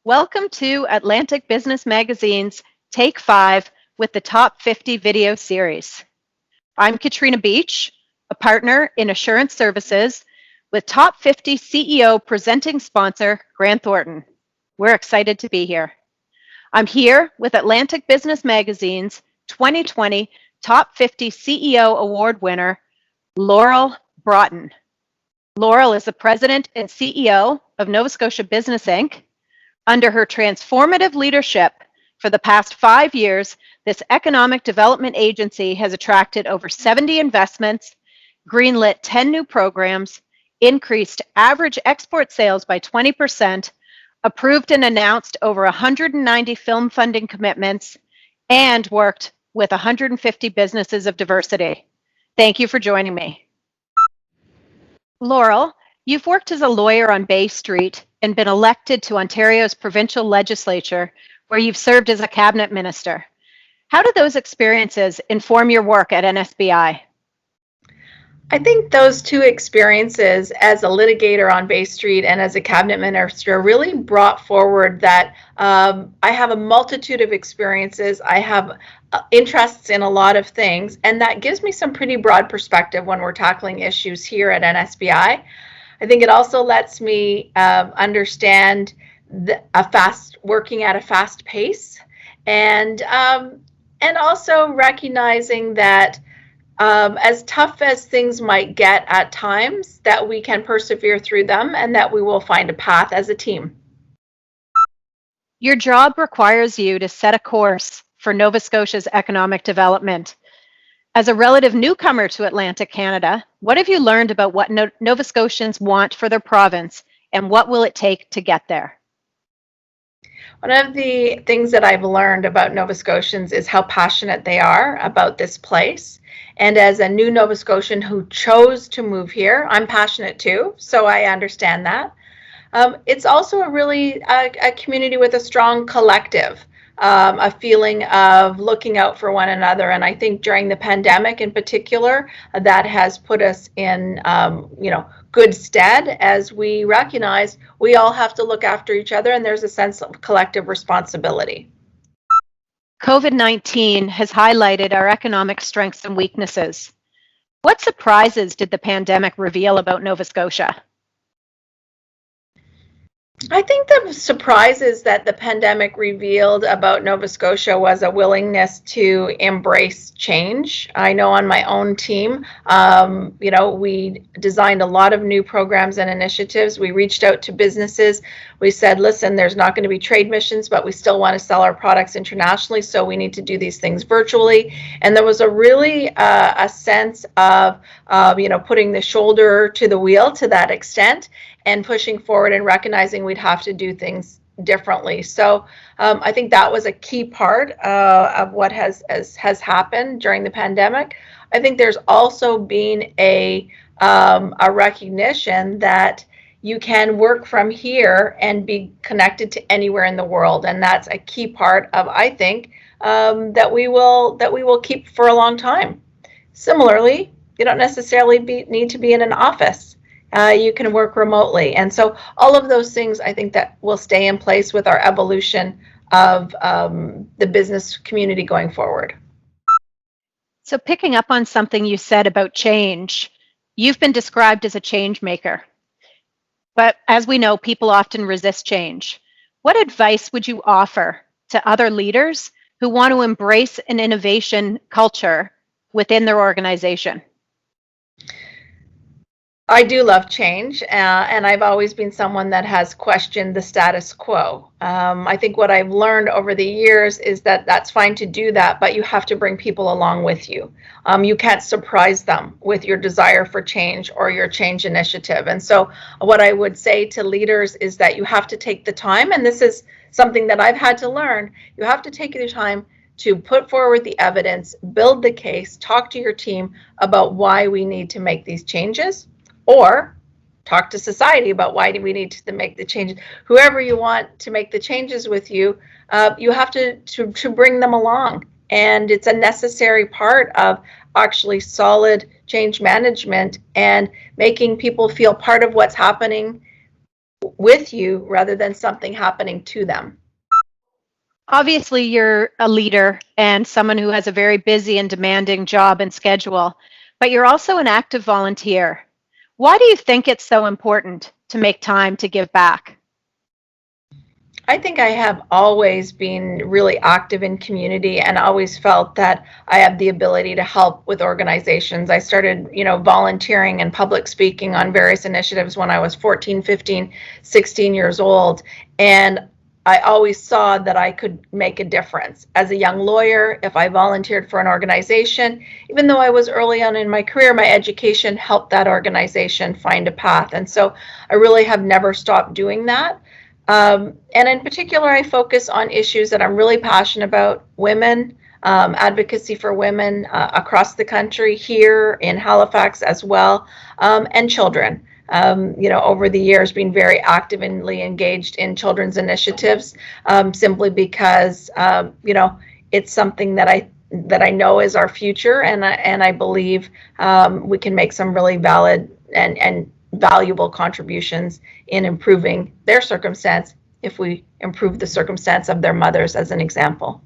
Welcome to Atlantic Business Magazine's Take 5 with the Top 50 video series. I'm Katrina Beach, a partner in Assurance Services with Top 50 CEO presenting sponsor Grant Thornton. We're excited to be here. I'm here with Atlantic Business Magazine's 2020 Top 50 CEO Award winner, Laurel Broten. Laurel is the president and CEO of Nova Scotia Business Inc. Under her transformative leadership for the past 5 years, this economic development agency has attracted over 70 investments, greenlit 10 new programs, increased average export sales by 20%, approved and announced over 190 film funding commitments, and worked with 150 businesses of diversity. Thank you for joining me. Laurel, you've worked as a lawyer on Bay Street and been elected to Ontario's provincial legislature, where you've served as a cabinet minister. How do those experiences inform your work at NSBI? I think those two experiences as a litigator on Bay Street and as a cabinet minister really brought forward that I have a multitude of experiences. I have interests in a lot of things, and that gives me some pretty broad perspective when we're tackling issues here at NSBI. I think it also lets me understand working at a fast pace, and also recognizing that as tough as things might get at times, that we can persevere through them and that we will find a path as a team. Your job requires you to set a course for Nova Scotia's economic development. As a relative newcomer to Atlantic Canada, what have you learned about what Nova Scotians want for their province, and what will it take to get there? One of the things that I've learned about Nova Scotians is how passionate they are about this place. And as a new Nova Scotian who chose to move here, I'm passionate too, so I understand that. It's also a community with a strong collective, a feeling of looking out for one another. And I think during the pandemic in particular, that has put us in good stead, as we recognize we all have to look after each other, and there's a sense of collective responsibility. COVID-19 has highlighted our economic strengths and weaknesses. What surprises did the pandemic reveal about Nova Scotia? I think the surprises that the pandemic revealed about Nova Scotia was a willingness to embrace change. I know on my own team, we designed a lot of new programs and initiatives. We reached out to businesses. We said, listen, there's not going to be trade missions, but we still want to sell our products internationally, so we need to do these things virtually. And there was a really a sense of, putting the shoulder to the wheel to that extent, and pushing forward and recognizing we'd have to do things differently. So I think that was a key part of what has happened during the pandemic. I think there's also been a recognition that you can work from here and be connected to anywhere in the world, and that's a key part of, I think, that we will keep for a long time. Similarly, you don't necessarily need to be in an office. You can work remotely. And so all of those things, I think, that will stay in place with our evolution of the business community going forward. So picking up on something you said about change, you've been described as a change maker. But as we know, people often resist change. What advice would you offer to other leaders who want to embrace an innovation culture within their organization? I do love change, and I've always been someone that has questioned the status quo. I think what I've learned over the years is that that's fine to do that, but you have to bring people along with you. You can't surprise them with your desire for change or your change initiative. And so what I would say to leaders is that you have to take the time, and this is something that I've had to learn, you have to take the time to put forward the evidence, build the case, talk to your team about why we need to make these changes, or talk to society about why do we need to make the changes. Whoever you want to make the changes with you, you have to bring them along. And it's a necessary part of actually solid change management and making people feel part of what's happening with you rather than something happening to them. Obviously, you're a leader and someone who has a very busy and demanding job and schedule, but you're also an active volunteer. Why do you think it's so important to make time to give back? I think I have always been really active in community and always felt that I have the ability to help with organizations. I started, volunteering and public speaking on various initiatives when I was 14, 15, 16 years old. And I always saw that I could make a difference. As a young lawyer, if I volunteered for an organization, even though I was early on in my career, my education helped that organization find a path. And so I really have never stopped doing that. And in particular, I focus on issues that I'm really passionate about: women, advocacy for women across the country, here in Halifax as well, and children. Over the years, being very actively engaged in children's initiatives, simply because it's something that I know is our future, and I believe we can make some really valid and valuable contributions in improving their circumstance if we improve the circumstance of their mothers, as an example.